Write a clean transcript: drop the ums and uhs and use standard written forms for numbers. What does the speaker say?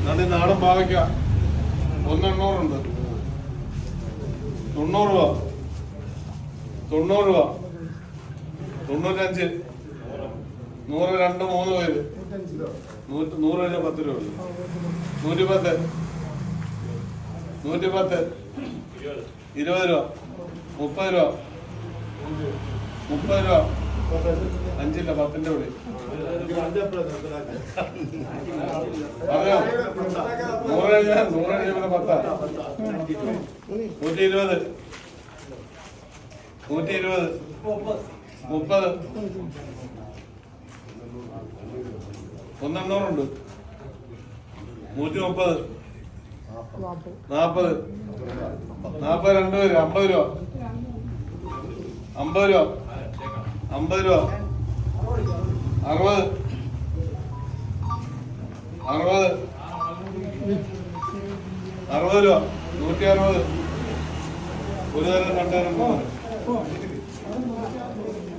നാടൻ പാവയ്ക്ക 1,800 90 രൂപ 90 രൂപ 95 100 2 3 പേര് 100 കഴിഞ്ഞ 10 രൂപ 110 110 20 രൂപ 30 രൂപ 30 രൂപ 5 ഇല്ല 10ന്റെ വിളി അതെയോ 100 കഴിഞ്ഞ 10 120 120 30 1,800 ഉണ്ട് 130 40 42 പേര് 50 രൂപ 50 രൂപ 50 രൂപ 60 60 60 രൂപ 160 ഒരു നേരം 2 നേരം 3 നേരം